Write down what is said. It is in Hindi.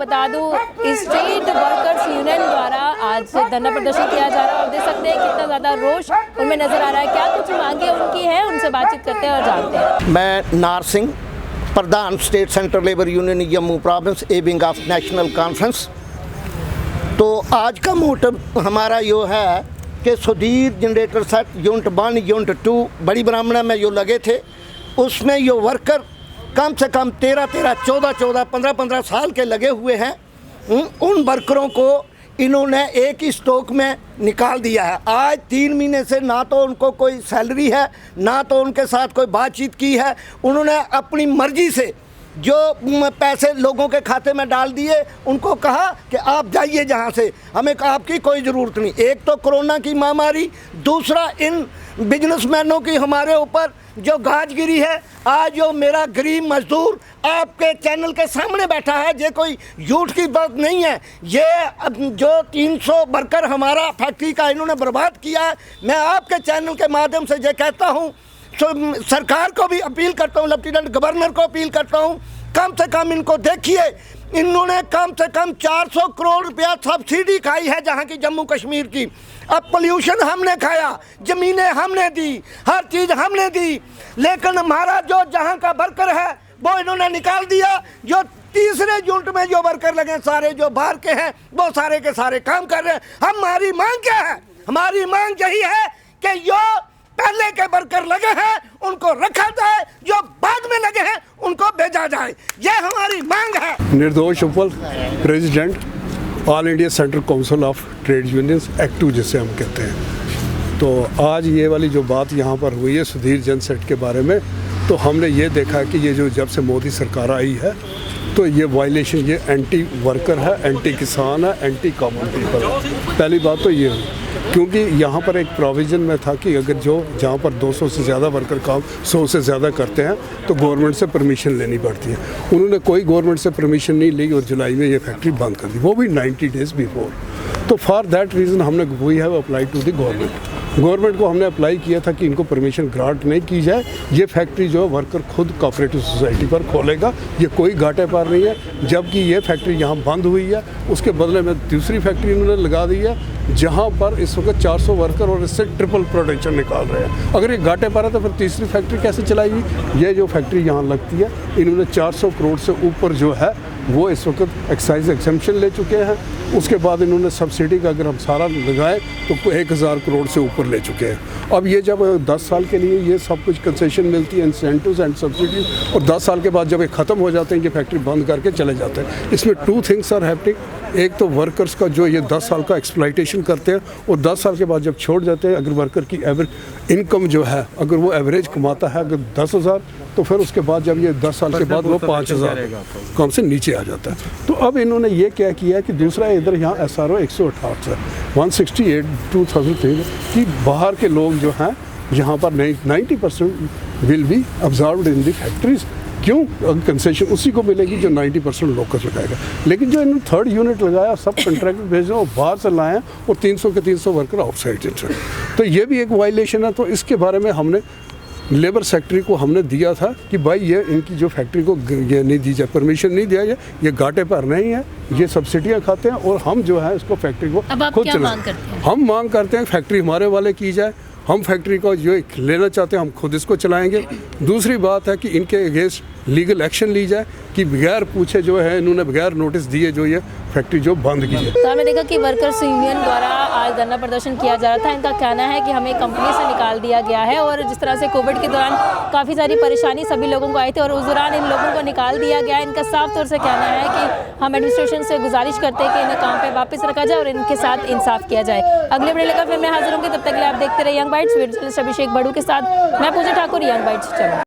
बता दूं, स्ट्रीट वर्कर्स यूनियन द्वारा आज धरना प्रदर्शन किया जा रहा है और देख सकते हैं कितना ज़्यादा रोष उनमें नज़र आ रहा है। क्या कुछ मांगे उनकी हैं, उनसे बातचीत करते हैं और जानते हैं। मैं नार सिंह, प्रधान state central labour union Jammu province a wing of national conference. तो आज का मोटिव हमारा यो है कि Sudhir generator set unit 1 unit 2 बड़ी ब्राह्मणा में जो लगे थे, उसमें यो वर्कर कम से कम 13-13, 14-14, 15-15 साल के लगे हुए हैं। उन वर्करों को इन्होंने एक ही स्टॉक में निकाल दिया है। आज 3 महीने से ना तो उनको कोई सैलरी है, ना तो उनके साथ कोई बातचीत की है। उन्होंने अपनी मर्जी से जो पैसे लोगों के खाते में डाल दिए, उनको कहा कि आप जाइए जहाँ से, हमें आपकी कोई ज़रूरत नहीं। एक तो कोरोना की महामारी, दूसरा इन बिजनेसमैनों की हमारे ऊपर जो गाजगिरी है। आज जो मेरा गरीब मजदूर आपके चैनल के सामने बैठा है, ये कोई झूठ की बात नहीं है। ये जो 300 वर्कर हमारा फैक्ट्री का इन्होंने बर्बाद किया है, मैं आपके चैनल के माध्यम से ये कहता हूँ, तो सरकार को भी अपील करता हूँ, लेफ्टिनेंट गवर्नर को अपील करता हूँ, कम से कम इनको देखिए। इन्होंने कम से कम 400 करोड़ रुपया सब्सिडी खाई है जहाँ की जम्मू कश्मीर की। अब पोल्यूशन हमने खाया, ज़मीनें हमने दी, हर चीज़ हमने दी, लेकिन हमारा जो जहाँ का वर्कर है वो इन्होंने निकाल दिया। जो तीसरे यूनिट में जो वर्कर लगे सारे जो बाहर के हैं, वो सारे के सारे काम कर रहे हैं। हमारी मांग क्या है? हमारी मांग यही है कि जो पहले के वर्कर लगे हैं उनको रखा जाए, जो बाद में लगे हैं उनको भेजा जाए। ये हमारी मांग है। निर्दोष उपल, president all India central council of trade unions act 2 जिसे हम कहते हैं। तो आज ये वाली जो बात यहाँ पर हुई है सुधीर जन सेट के बारे में, तो हमने ये देखा कि ये जो जब से मोदी सरकार आई है, तो ये वायलेशन, ये एंटी वर्कर है, एंटी किसान है, एंटी कॉमन पीपल है। पहली बात तो ये हुई, क्योंकि यहाँ पर एक प्रोविज़न में था कि अगर जो जहाँ पर 200 से ज़्यादा वर्कर काम 100 से ज़्यादा करते हैं तो गवर्नमेंट से परमिशन लेनी पड़ती है। उन्होंने कोई गवर्नमेंट से परमिशन नहीं ली और जुलाई में ये फैक्ट्री बंद कर दी, वो भी 90 डेज़ बिफोर। तो फॉर दैट रीज़न हमने we have applied to the government को हमने अप्लाई किया था कि इनको परमिशन ग्रांट नहीं की जाए। ये फैक्ट्री जो वर्कर खुद कोऑपरेटिव सोसाइटी पर खोलेगा, ये कोई घाटे पर नहीं है। जबकि ये फैक्ट्री यहाँ बंद हुई है, उसके बदले में दूसरी फैक्ट्री इन्होंने लगा दी है जहाँ पर इस वक्त 400 वर्कर और इससे ट्रिपल प्रोडक्शन निकाल रहे हैं। अगर ये घाटे पर है तो फिर तीसरी फैक्ट्री कैसे चलाएगी? ये जो फैक्ट्री यहाँ लगती है, इन्होंने 400 करोड़ से ऊपर जो है वो इस वक्त एक्साइज एग्जम्पशन ले चुके हैं। उसके बाद इन्होंने सब्सिडी का अगर हम सारा लगाएं तो 1000 करोड़ से ऊपर ले चुके हैं। अब ये जब 10 साल के लिए ये सब कुछ कंसेशन मिलती है, इंसेंटिव्स एंड सब्सिडीज, और 10 साल के बाद जब ये ख़त्म हो जाते हैं, ये फैक्ट्री बंद करके चले जाते हैं। इसमें 2 थिंग्स आर हैपनिंग। एक तो वर्कर्स का जो ये 10 साल का एक्सप्लॉइटेशन करते हैं, और 10 साल के बाद जब छोड़ जाते हैं, अगर वर्कर की एवरेज इनकम जो है, अगर वो एवरेज कमाता है अगर 10,000, तो फिर उसके बाद जब ये 10 साल के बाद वो 5,000 कम से नीचे आ जाता है। तो अब इन्होंने ये क्या किया कि दूसरा इधर यहाँ SRO 168 168/2003 कि बाहर के लोग जो हैं यहाँ पर 90% will be observed in the factories. क्यों? कंसेशन उसी को मिलेगी जो 90% लोकल लगाएगा। लेकिन जो इन्होंने 3rd यूनिट लगाया, सब कंट्रैक्ट भेज रहे हैं, बाहर से लाए हैं, और 300 के 300 वर्कर आउटसाइड से। तो ये भी एक वायलेशन है। तो इसके बारे में हमने लेबर सेक्रेटरी को हमने दिया था कि भाई ये इनकी जो फैक्ट्री को ये नहीं दी जाए, परमिशन नहीं दिया जाए, ये घाटे पर नहीं है, ये सब्सिडियाँ खाते हैं, और हम जो है इसको फैक्ट्री को खुद चलाएं। हम मांग करते हैं फैक्ट्री हमारे वाले की जाए। हम फैक्ट्री को जो लेना चाहते हैं हम खुद इसको चलाएंगे। दूसरी बात है कि इनके अगेंस्ट लीगल एक्शन ली जाए कि बगैर पूछे जो है इन्होंने बगैर नोटिस दिए जो ये फैक्ट्री जो बंद की है। तो हमने देखा कि वर्कर्स यूनियन द्वारा आज धरना प्रदर्शन किया जा रहा था। इनका कहना है कि हमें कंपनी से निकाल दिया गया है, और जिस तरह से कोविड के दौरान काफ़ी सारी परेशानी सभी लोगों को आई थी और उस दौरान इन लोगों को निकाल दिया गया। इनका साफ तौर से कहना है कि हम एडमिनिस्ट्रेशन से गुजारिश करते हैं कि इन्हें काम पर वापस रखा जाए और इनके साथ इंसाफ किया जाए। अगले वीडियो लेकर फिर मैं हाजिर होंगी, तब तक के लिए आप देखते रहिए यंग बाइट्स। अभिषेक बड़ू के साथ मैं पूजा ठाकुर, यंग बाइट्स। चलो।